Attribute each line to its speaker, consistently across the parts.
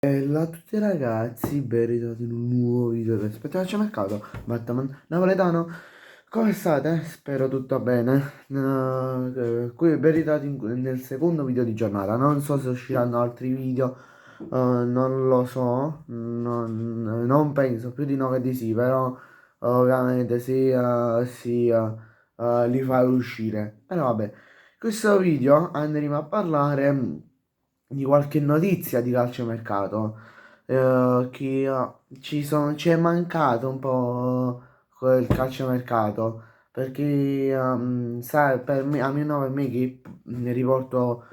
Speaker 1: Bella a tutti ragazzi, ben ritrovati in un nuovo video del Calciomercato Batman Napoletano. Come state? Spero tutto bene. Qui ben ritrovati nel secondo video di giornata. Non so se usciranno altri video, non lo so, non penso, più di no che di sì, però ovviamente li farò uscire. Però vabbè, in questo video andremo a parlare di qualche notizia di calciomercato, che ci è mancato un po' quel calciomercato, perché sai, per me, almeno per me che ne riporto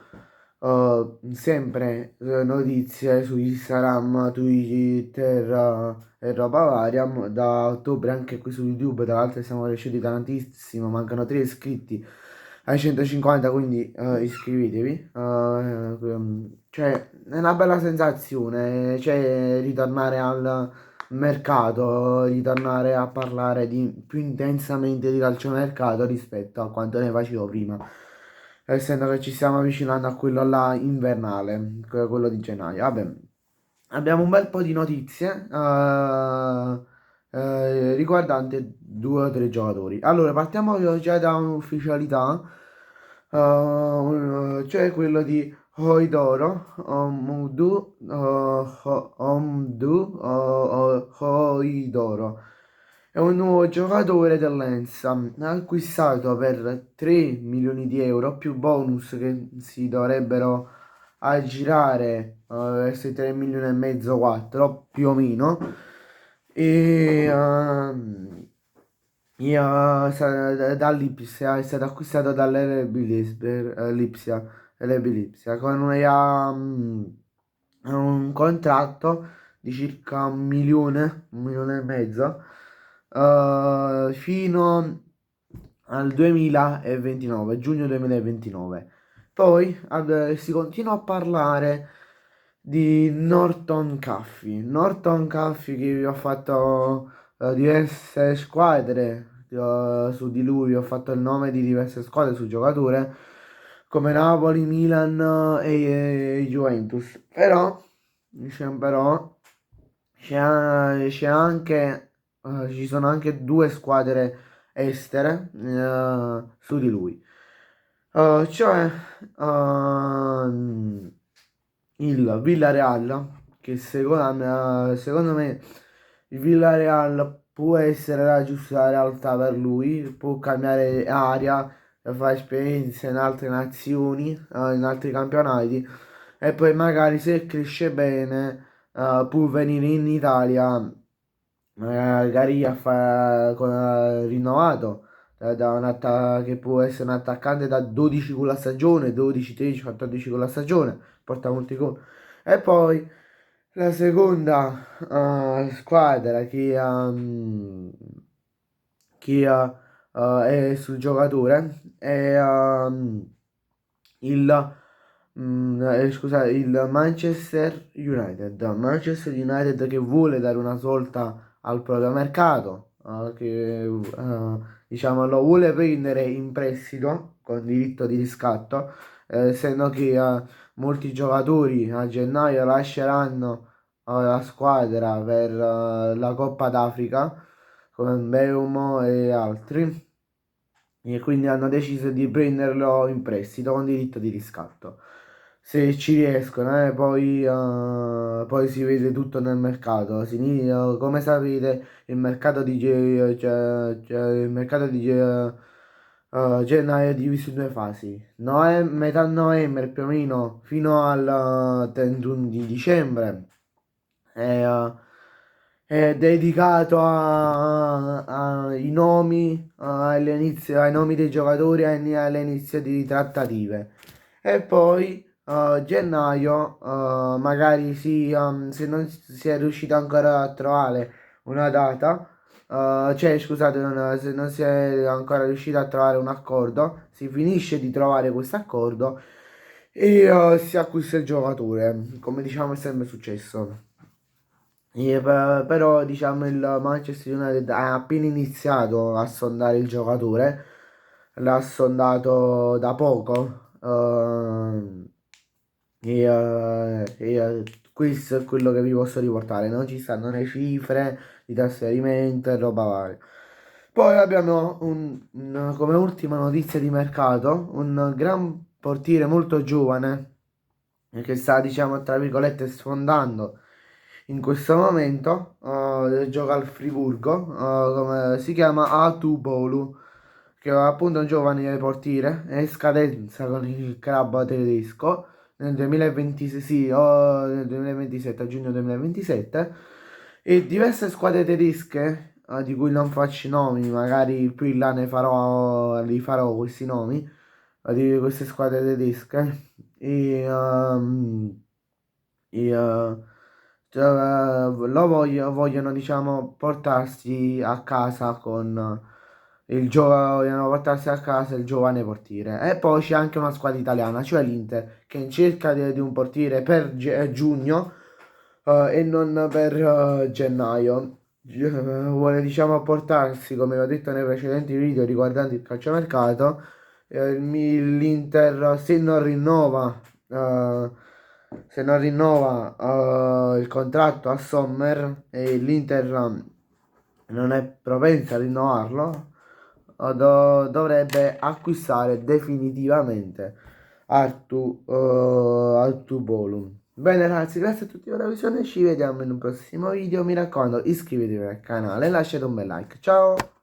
Speaker 1: sempre notizie su Instagram, Twitter e roba varia, da ottobre anche qui su YouTube, tra l'altro siamo cresciuti tantissimo, mancano 3 iscritti ai 150, quindi iscrivetevi. Cioè, è una bella sensazione, cioè, ritornare al mercato, ritornare a parlare più intensamente di calciomercato rispetto a quanto ne facevo prima, essendo che ci stiamo avvicinando a quello là invernale, quello di gennaio. Vabbè, abbiamo un bel po' di notizie riguardante 2 o 3 giocatori. Allora, partiamo già da un'ufficialità, cioè quello di Hoidoro, Hoidoro. È un nuovo giocatore dell'Ens, acquistato per 3 milioni di euro più bonus che si dovrebbero aggirare verso i 3 milioni e mezzo, 4 più o meno. E dall'Ipsia è stato acquistato dall'Elbe Lipsia con un contratto di circa un milione e mezzo, fino al 2029, giugno 2029. Poi si continua a parlare di Norton Caffey. Norton Caffey che vi ho fatto diverse squadre su di lui, ho fatto il nome di diverse squadre sul giocatore come Napoli, Milan e Juventus. Però c'è anche, ci sono anche 2 squadre estere su di lui. Cioè il Villarreal, che secondo me il Villarreal può essere la giusta realtà per lui, può cambiare aria, fare esperienze in altre nazioni, in altri campionati, e poi magari se cresce bene può venire in Italia, magari rinnovato che può essere un attaccante da 12 con la stagione, 12, 13, 14 con la stagione, porta molti gol. E poi la seconda squadra che è sul giocatore è il, scusate, il Manchester United. Manchester United che vuole dare una svolta al proprio mercato, diciamo lo vuole prendere in prestito con diritto di riscatto, essendo che molti giocatori a gennaio lasceranno la squadra per la Coppa d'Africa come Mbeumo e altri, e quindi hanno deciso di prenderlo in prestito con diritto di riscatto. Se ci riescono, poi si vede tutto nel mercato. Come sapete, il mercato di gennaio è diviso in 2 fasi. Metà novembre più o meno fino al 31 di dicembre è dedicato ai nomi, ai nomi dei giocatori e alle iniziative trattative. E poi gennaio, magari se non si è riuscito ancora a trovare una data, cioè scusate, se non si è ancora riuscito a trovare un accordo, si finisce di trovare questo accordo e si acquista il giocatore, come diciamo è sempre successo. Però diciamo il Manchester United ha appena iniziato a sondare il giocatore, l'ha sondato da poco, Questo è quello che vi posso riportare, non ci stanno le cifre di trasferimento e roba varia. Poi abbiamo come ultima notizia di mercato un gran portiere molto giovane che sta, diciamo, tra virgolette, sfondando in questo momento. Gioca al Friburgo, come si chiama Atubolu, che è appunto un giovane portiere, è in scadenza con il club tedesco nel 2026, sì, o nel 2027, a giugno 2027, e diverse squadre tedesche, di cui non faccio i nomi, magari più in là li farò questi nomi, di queste squadre tedesche, e vogliono, diciamo, portarsi a casa vogliono portarsi a casa il giovane portiere. E poi c'è anche una squadra italiana, cioè l'Inter, che è in cerca di un portiere per giugno, e non per gennaio. Vuole, diciamo, portarsi, come ho detto nei precedenti video riguardanti il calciomercato, l'Inter, se non rinnova il contratto a Sommer, e l'Inter non è propensa a rinnovarlo, dovrebbe acquistare definitivamente Artu Bene ragazzi, grazie a tutti per la visione, ci vediamo in un prossimo video, mi raccomando iscrivetevi al canale e lasciate un bel like, ciao!